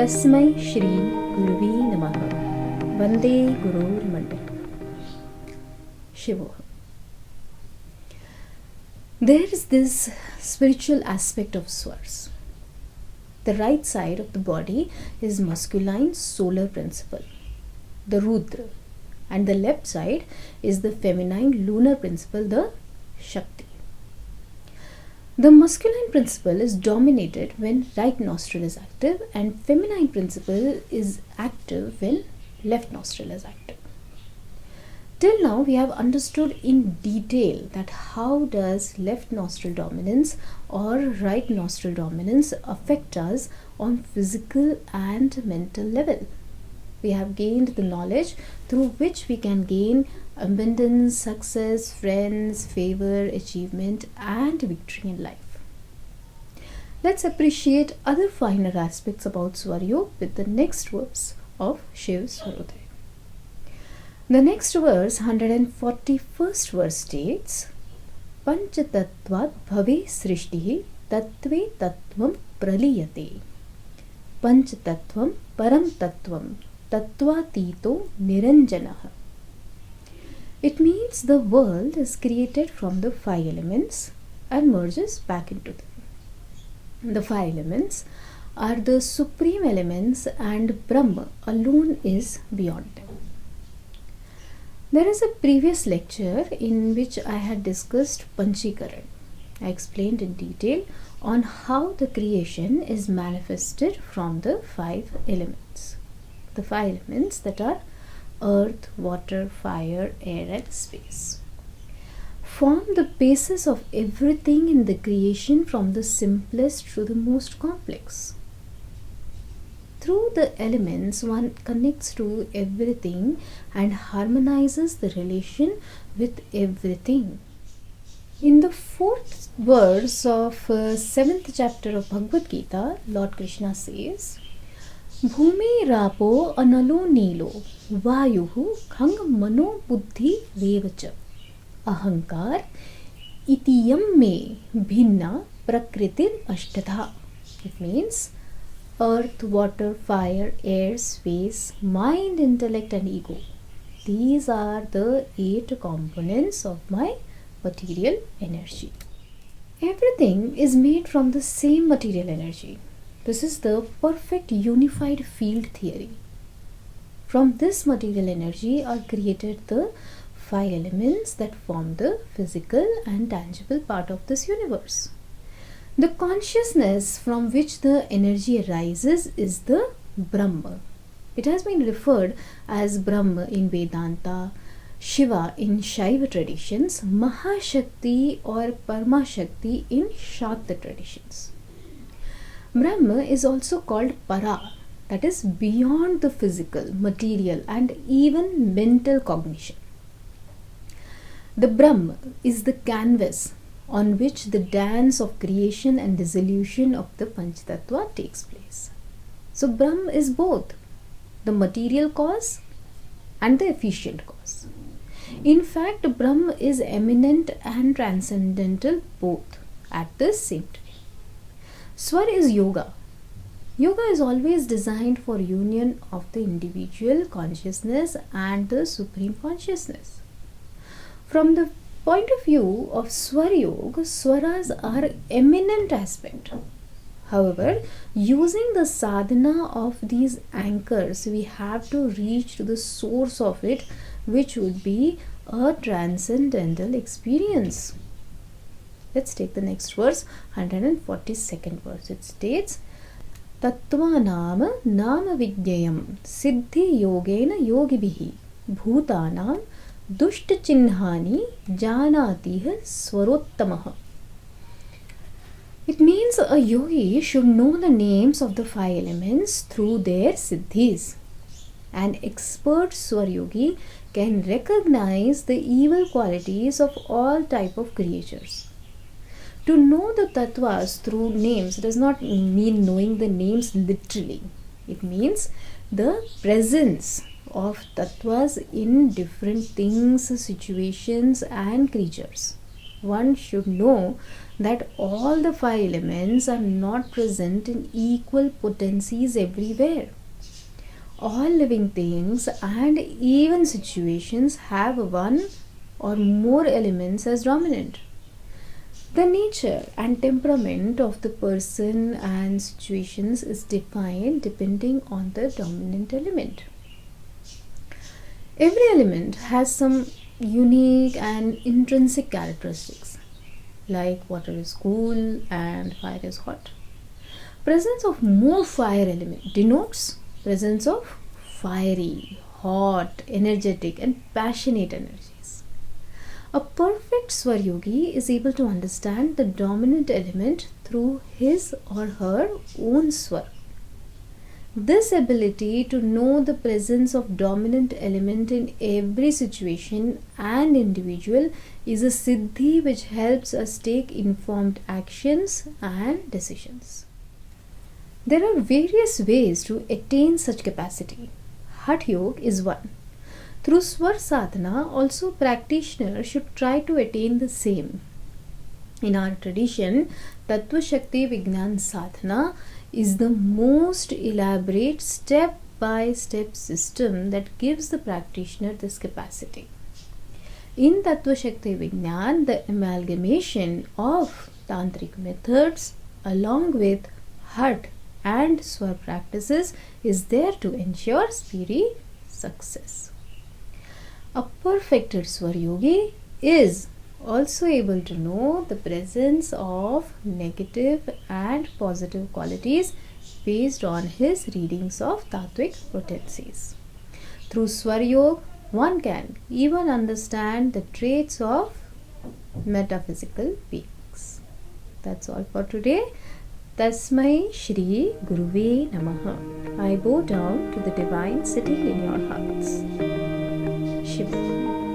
तस्मै श्री गुरुवे नमः. वंदे गुरुर मंडल. Shivoham. There is this spiritual aspect of Swars. The right side of the body is masculine solar principle, the Rudra, and the left side is the feminine lunar principle, the Shakti. The masculine principle is dominated when right nostril is active, and feminine principle is active when left nostril is active. Till now we have understood in detail that how does left nostril dominance or right nostril dominance affect us on physical and mental level. We have gained the knowledge through which we can gain abundance, success, friends, favor, achievement and victory in life. Let's appreciate other finer aspects about Swar Yog with the next verse of Shiv Swarodaya. The next verse, 141st verse states, Panchtattvas bhave srishtihi tattve tattvam praliyate. Panchtattvam param tattvam tattvatito niranjanah. It means the world is created from the five elements and merges back into them. The five elements are the supreme elements and Brahma alone is beyond them. There is a previous lecture in which I had discussed Panchikaran. I explained in detail on how the creation is manifested from the five elements. The five elements that are earth, water, fire, air and space form the basis of everything in the creation, from the simplest to the most complex. Through the elements, one connects to everything and harmonizes the relation with everything. In the fourth verse of 7th chapter of Bhagavad Gita, Lord Krishna says, Bhumi rapo analo nilo vayuhu khang mano buddhi revacha ahankar itiyam me bhinna prakritir ashtadha. It means earth, water, fire, air, space, mind, intellect and ego. These are the 8 components of my material energy. Everything is made from the same material energy. This is the perfect unified field theory. From this material energy are created the 5 elements that form the physical and tangible part of this universe. The consciousness from which the energy arises is the Brahma. It has been referred as Brahma in Vedanta, Shiva in Shaiva traditions, Mahashakti or Parmashakti in Shakta traditions. Brahma is also called Para, that is beyond the physical, material and even mental cognition. The Brahma is the canvas on which the dance of creation and dissolution of the Panchtattva takes place. So Brahma is both the material cause and the efficient cause. In fact, Brahma is eminent and transcendental both at the same time. Swar is yoga. Yoga is always designed for union of the individual consciousness and the supreme consciousness. From the point of view of Swar Yog, Swaras are eminent aspect. However, using the sadhana of these anchors, we have to reach to the source of it, which would be a transcendental experience. Let's take the next verse, 142nd verse. It states, Tattvanam nama vigyayam siddhi yogena yogibihi bhutanam dushta chinnhani janatih swarottamah. It means a yogi should know the names of the 5 elements through their siddhis. An expert Swar yogi can recognize the evil qualities of all type of creatures. To know the tattvas through names does not mean knowing the names literally. It means the presence of tattvas in different things, situations and creatures. one should know that all the five elements are not present in equal potencies everywhere. All living things and even situations have one or more elements as dominant. The nature and temperament of the person and situations is defined depending on the dominant element. Every element has some unique and intrinsic characteristics, like water is cool and fire is hot. Presence of more fire element denotes presence of fiery, hot, energetic and passionate energies. A perfect Swar Yogi is able to understand the dominant element through his or her own Swar. This ability to know the presence of dominant element in every situation and individual is a siddhi which helps us take informed actions and decisions. There are various ways to attain such capacity. Hatha Yoga is one. Through Swar Sadhana, also practitioners should try to attain the same. In our tradition, Shakti Vigyaan Sadhana is the most elaborate step-by-step system that gives the practitioner this capacity. In Shakti Vigyaan, the amalgamation of Tantric methods along with Hatha and Swar practices is there to ensure speedy success. A perfected Swar Yogi is also able to know the presence of negative and positive qualities based on his readings of Tattvic potencies. Through Swar Yoga, one can even understand the traits of metaphysical beings. That's all for today. Tasmai Shri Guruve Namaha. I bow down to the divine sitting in your hearts. Shivoham.